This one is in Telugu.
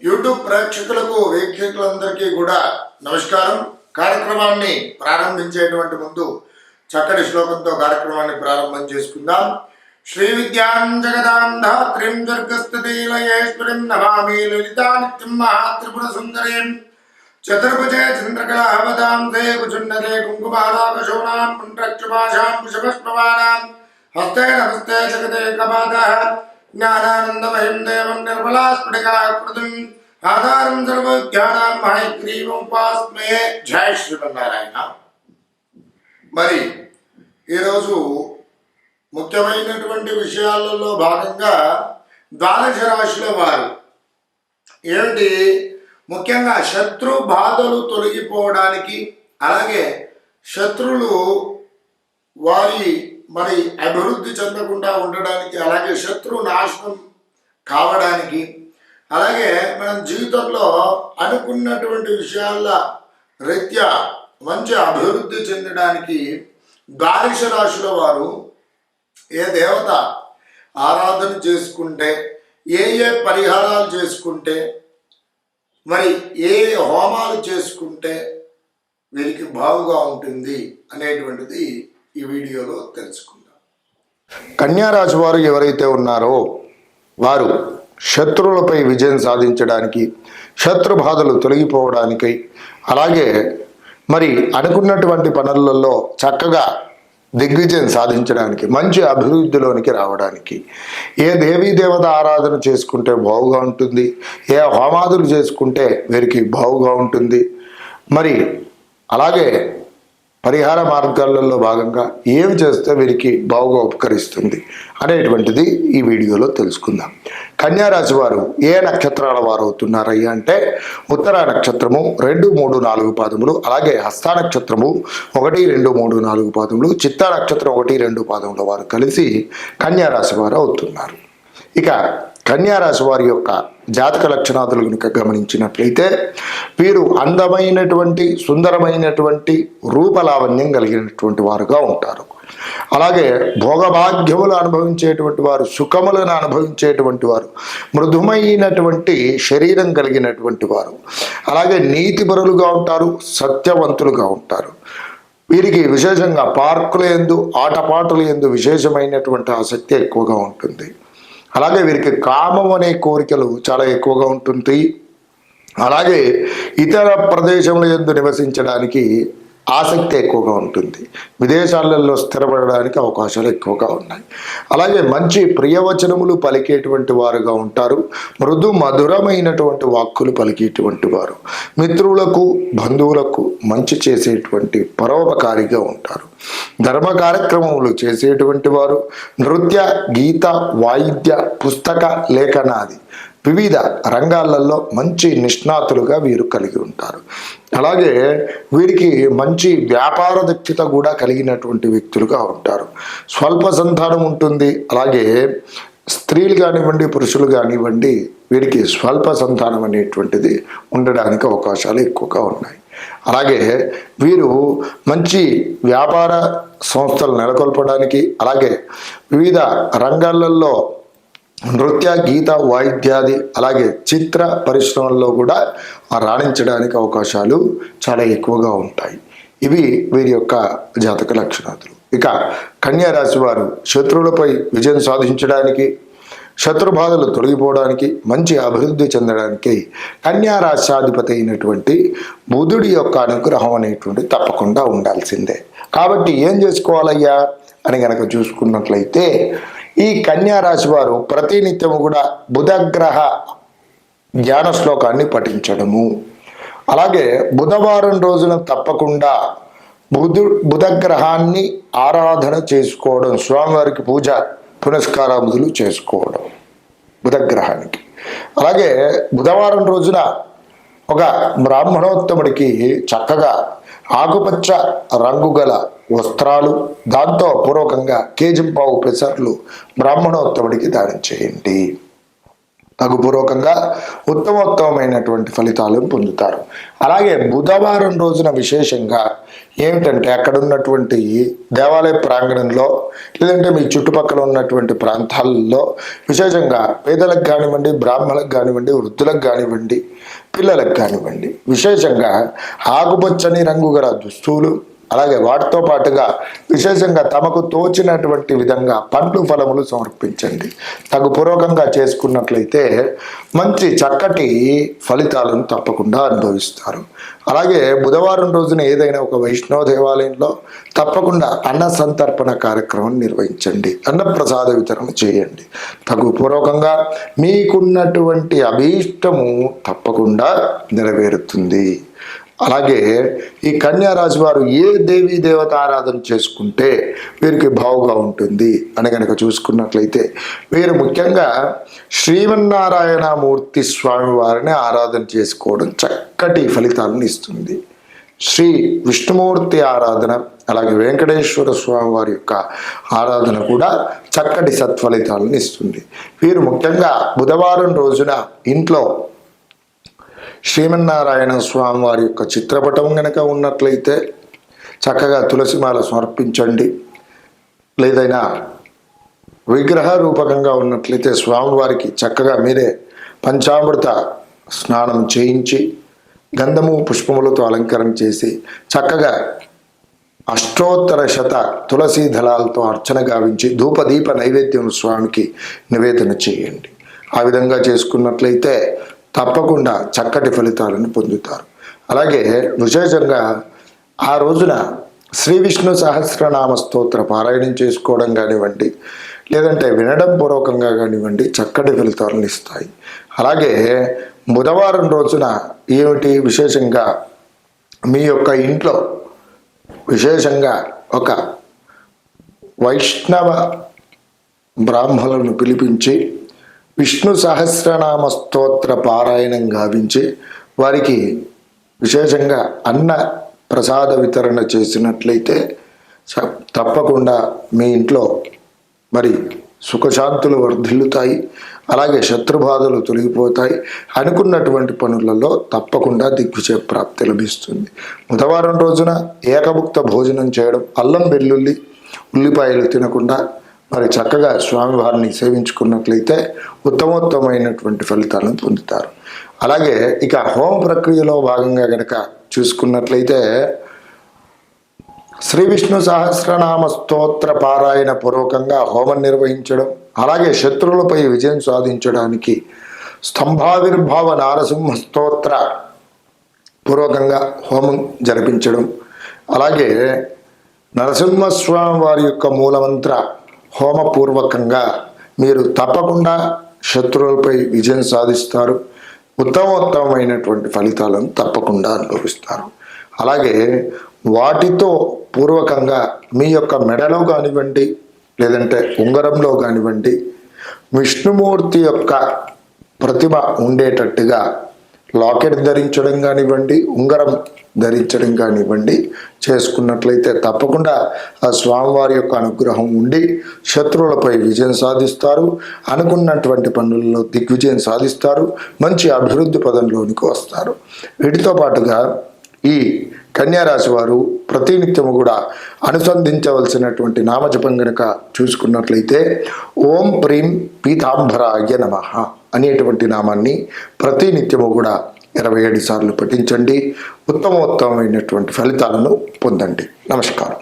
యూట్యూబ్ ప్రేక్షకులకు వీక్షకులందరికీ కూడా నమస్కారం. కార్యక్రమాన్ని ప్రారంభించేటువంటి ముందు చక్కటి శ్లోకంతో కార్యక్రమాన్ని ప్రారంభం చేసుకుందాం. శ్రీ విద్యాం జగదాం ధాత్రీం దుర్గస్థితిలయేశ్వరీం నమామి లలితానిత్యం మహాత్రిపుర సుందరీం చతుర్భుజే చంద్రకళావతాం తే కుచున్నతే కుంకుమారాకశోనాం పుండ్రక్షుభాషాం కుశపుష్పవానాం హస్తే నమస్తే జగతే కపాదః జ్ఞానానందమయం దేవం నిర్మలాస్ఫటికాకృతిం ఆధారం సర్వజ్ఞానాం హయగ్రీవముపాస్మే. జయ శ్రీమన్నారాయణ. మరి ఈరోజు ముఖ్యమైనటువంటి విషయాలలో భాగంగా ద్వాదశ రాశుల వారు ఏమిటి, ముఖ్యంగా శత్రు బాధలు తొలగిపోవడానికి, అలాగే శత్రువులు వారి మరి అభివృద్ధి చెందకుండా ఉండడానికి, అలాగే శత్రు నాశనం కావడానికి, అలాగే మనం జీవితంలో అనుకున్నటువంటి విషయాల రీత్యా మంచి అభివృద్ధి చెందడానికి ద్వాదశ రాశుల వారు ఏ దేవత ఆరాధన చేసుకుంటే, ఏ పరిహారాలు చేసుకుంటే, మరి ఏ హోమాలు చేసుకుంటే వీరికి బాగుగా ఉంటుంది అనేటువంటిది ఈ వీడియోలో తెలుసుకుందాం. కన్యారాశి వారు ఎవరైతే ఉన్నారో వారు శత్రువులపై విజయం సాధించడానికి, శత్రు బాధలు తొలగిపోవడానికి, అలాగే మరి అనుకున్నటువంటి పనులలో చక్కగా దిగ్విజయం సాధించడానికి, మంచి అభివృద్ధిలోనికి రావడానికి ఏ దేవీ దేవత ఆరాధన చేసుకుంటే బాగుగా ఉంటుంది, ఏ హోమాదులు చేసుకుంటే వీరికి బాగుగా ఉంటుంది, మరి అలాగే పరిహార మార్గాలలో భాగంగా ఏమి చేస్తే వీరికి బాగుగా ఉపకరిస్తుంది అనేటువంటిది ఈ వీడియోలో తెలుసుకుందాం. కన్యారాశి వారు ఏ నక్షత్రాల వారు అవుతున్నారయ్యా అంటే ఉత్తర నక్షత్రము 2, 3, 4 పాదములు, అలాగే హస్త నక్షత్రము 1, 2, 3, 4 పాదములు, చిత్తా నక్షత్రం 1, 2 పాదముల వారు కలిసి కన్యారాశి వారు అవుతున్నారు. ఇక కన్యారాశి వారి యొక్క జాతక లక్షణాదులు కనుక గమనించినట్లయితే వీరు అందమైనటువంటి సుందరమైనటువంటి రూపలావణ్యం కలిగినటువంటి వారుగా ఉంటారు. అలాగే భోగభాగ్యములు అనుభవించేటువంటి వారు, సుఖములను అనుభవించేటువంటి వారు, మృదుమైనటువంటి శరీరం కలిగినటువంటి వారు, అలాగే నీతిపరులుగా ఉంటారు, సత్యవంతులుగా ఉంటారు. వీరికి విశేషంగా పార్కుల యందు, ఆటపాటల యందు విశేషమైనటువంటి ఆసక్తి ఎక్కువగా ఉంటుంది. అలాగే వీరికి కామం అనే కోరికలు చాలా ఎక్కువగా ఉంటుంది. అలాగే ఇతర ప్రదేశంలో యందు నివసించడానికి ఆసక్తి ఎక్కువగా ఉంటుంది. విదేశాలలో స్థిరపడడానికి అవకాశాలు ఎక్కువగా ఉన్నాయి. అలాగే మంచి ప్రియవచనములు పలికేటువంటి వారుగా ఉంటారు. మృదు మధురమైనటువంటి వాక్కులు పలికేటువంటి వారు, మిత్రులకు బంధువులకు మంచి చేసేటువంటి పరోపకారిగా ఉంటారు. ధర్మ కార్యక్రమములు చేసేటువంటి వారు, నృత్య, గీత, వాయిద్య, పుస్తక లేఖనాది వివిధ రంగాలలో మంచి నిష్ణాతులుగా వీరు కలిగి ఉంటారు. అలాగే వీరికి మంచి వ్యాపార దక్షత కూడా కలిగినటువంటి వ్యక్తులుగా ఉంటారు. స్వల్ప సంతానం ఉంటుంది. అలాగే స్త్రీలు కానివ్వండి, పురుషులు కానివ్వండి, వీరికి స్వల్ప సంతానం అనేటువంటిది ఉండడానికి అవకాశాలు ఎక్కువగా ఉన్నాయి. అలాగే వీరు మంచి వ్యాపార సంస్థలు నెలకొల్పడానికి, అలాగే వివిధ రంగాలలో నృత్య, గీత, వాయిద్యాది, అలాగే చిత్ర పరిశ్రమల్లో కూడా రాణించడానికి అవకాశాలు చాలా ఎక్కువగా ఉంటాయి. ఇవి వీరి యొక్క జాతక లక్షణాలు. ఇక కన్యారాశి వారు శత్రువులపై విజయం సాధించడానికి, శత్రుబాధలు తొలగిపోవడానికి, మంచి అభివృద్ధి చెందడానికి కన్యారాశ్యాధిపతి అయినటువంటి బుధుడి యొక్క అనుగ్రహం అనేటువంటి తప్పకుండా ఉండాల్సిందే. కాబట్టి ఏం చేసుకోవాలయ్యా అని కనుక చూసుకున్నట్లయితే ఈ కన్యారాశి వారు ప్రతినిత్యము కూడా బుధగ్రహ ధ్యాన శ్లోకాన్ని పఠించడము, అలాగే బుధవారం రోజున తప్పకుండా బుధగ్రహాన్ని ఆరాధన చేసుకోవడం, స్వామివారికి పూజ పునస్కారాదులు చేసుకోవడం బుధగ్రహానికి. అలాగే బుధవారం రోజున ఒక బ్రాహ్మణోత్తముడికి చక్కగా ఆకుపచ్చ రంగు గల వస్త్రాలు, దాంతో పూర్వకంగా కేజింపావు పెసర్లు బ్రాహ్మణోత్తముడికి దానం చేయండి. తగుపూర్వకంగా ఉత్తమోత్తమైనటువంటి ఫలితాలను పొందుతారు. అలాగే బుధవారం రోజున విశేషంగా ఏమిటంటే అక్కడ ఉన్నటువంటి దేవాలయ ప్రాంగణంలో లేదంటే మీ చుట్టుపక్కల ఉన్నటువంటి ప్రాంతాలలో విశేషంగా పేదలకు కానివ్వండి, బ్రాహ్మణులకు కానివ్వండి, వృద్ధులకు కానివ్వండి, పిల్లలకు కానివ్వండి విశేషంగా ఆకుపచ్చని రంగు గల దుస్తులు, అలాగే వాటితో పాటుగా విశేషంగా తమకు తోచినటువంటి విధంగా పండ్లు ఫలములు సమర్పించండి. తగుపూర్వకంగా చేసుకున్నట్లయితే మంచి చక్కటి ఫలితాలను తప్పకుండా అనుభవిస్తారు. అలాగే బుధవారం రోజున ఏదైనా ఒక వైష్ణవ దేవాలయంలో తప్పకుండా అన్న సంతర్పణ కార్యక్రమం నిర్వహించండి. అన్నప్రసాద వితరణ చేయండి. తగుపూర్వకంగా మీకున్నటువంటి అభీష్టము తప్పకుండా నెరవేరుతుంది. అలాగే ఈ కన్యారాశి వారు ఏ దేవీ దేవత ఆరాధన చేసుకుంటే వీరికి బావుగా ఉంటుంది అని కనుక చూసుకున్నట్లయితే వీరు ముఖ్యంగా శ్రీమన్నారాయణమూర్తి స్వామి వారిని ఆరాధన చేసుకోవడం చక్కటి ఫలితాలను ఇస్తుంది. శ్రీ విష్ణుమూర్తి ఆరాధన, అలాగే వెంకటేశ్వర స్వామి వారి యొక్క ఆరాధన కూడా చక్కటి సత్ఫలితాలను ఇస్తుంది. వీరు ముఖ్యంగా బుధవారం రోజున ఇంట్లో శ్రీమన్నారాయణ స్వామి వారి యొక్క చిత్రపటం కనుక ఉన్నట్లయితే చక్కగా తులసిమాల సమర్పించండి. లేదైనా విగ్రహ రూపకంగా ఉన్నట్లయితే స్వామివారికి చక్కగా మీరే పంచామృత స్నానం చేయించి గంధము పుష్పములతో అలంకరణ చేసి చక్కగా అష్టోత్తర శత తులసీ దళాలతో అర్చన గావించి ధూపదీప నైవేద్యం స్వామికి నివేదన చేయండి. ఆ విధంగా చేసుకున్నట్లయితే తప్పకుండా చక్కటి ఫలితాలను పొందుతారు. అలాగే విశేషంగా ఆ రోజున శ్రీ విష్ణు సహస్రనామ స్తోత్ర పారాయణం చేసుకోవడం కానివ్వండి, లేదంటే వినడం పూర్వకంగా కానివ్వండి చక్కటి ఫలితాలను ఇస్తాయి. అలాగే బుధవారం రోజున ఏమిటి విశేషంగా మీ యొక్క ఇంట్లో విశేషంగా ఒక వైష్ణవ బ్రాహ్మణులను పిలిపించి విష్ణు సహస్రనామ స్తోత్ర పారాయణం గావించి వారికి విశేషంగా అన్న ప్రసాద వితరణ చేసినట్లయితే తప్పకుండా మీ ఇంట్లో మరి సుఖశాంతులు వర్ధిల్లుతాయి. అలాగే శత్రుబాధలు తొలగిపోతాయి. అనుకున్నటువంటి పనులలో తప్పకుండా దిగ్విజయ ప్రాప్తి లభిస్తుంది. బుధవారం రోజున ఏకభుక్త భోజనం చేయడం, అల్లం వెల్లుల్లి ఉల్లిపాయలు తినకుండా మరి చక్కగా స్వామివారిని సేవించుకున్నట్లయితే ఉత్తమోత్తమైనటువంటి ఫలితాలను పొందుతారు. అలాగే ఇక హోమ ప్రక్రియలో భాగంగా కనుక చూసుకున్నట్లయితే శ్రీ విష్ణు సహస్రనామ స్తోత్ర పారాయణ పూర్వకంగా హోమం నిర్వహించడం, అలాగే శత్రువులపై విజయం సాధించడానికి స్తంభావిర్భావ నారసింహ స్తోత్ర పూర్వకంగా హోమం జరిపించడం, అలాగే నరసింహస్వామి వారి యొక్క మూలమంత్ర హోమపూర్వకంగా మీరు తప్పకుండా శత్రువులపై విజయం సాధిస్తారు. ఉత్తమోత్తమైనటువంటి ఫలితాలను తప్పకుండా అనుభవిస్తారు. అలాగే వాటితో పూర్వకంగా మీ యొక్క మెడలో కానివ్వండి, లేదంటే ఉంగరంలో కానివ్వండి విష్ణుమూర్తి యొక్క ప్రతిమ ఉండేటట్టుగా లాకెట్ ధరించడం కానివ్వండి, ఉంగరం ధరించడం కానివ్వండి చేసుకున్నట్లయితే తప్పకుండా ఆ స్వామివారి యొక్క అనుగ్రహం ఉండి శత్రువులపై విజయం సాధిస్తారు. అనుకున్నటువంటి పనులలో దిగ్విజయం సాధిస్తారు. మంచి అభివృద్ధి పదంలోనికి వస్తారు. వీటితో పాటుగా ఈ కన్యారాశి వారు ప్రతినిత్యము కూడా అనుసంధించవలసినటువంటి నామజపం గనక చూసుకున్నట్లయితే ఓం ప్రీం పీతాంబరాయ నమః అనేటువంటి నామాన్ని ప్రతినిత్యము కూడా 27 సార్లు పఠించండి. ఉత్తమోత్తమైనటువంటి ఫలితాలను పొందండి. నమస్కారం.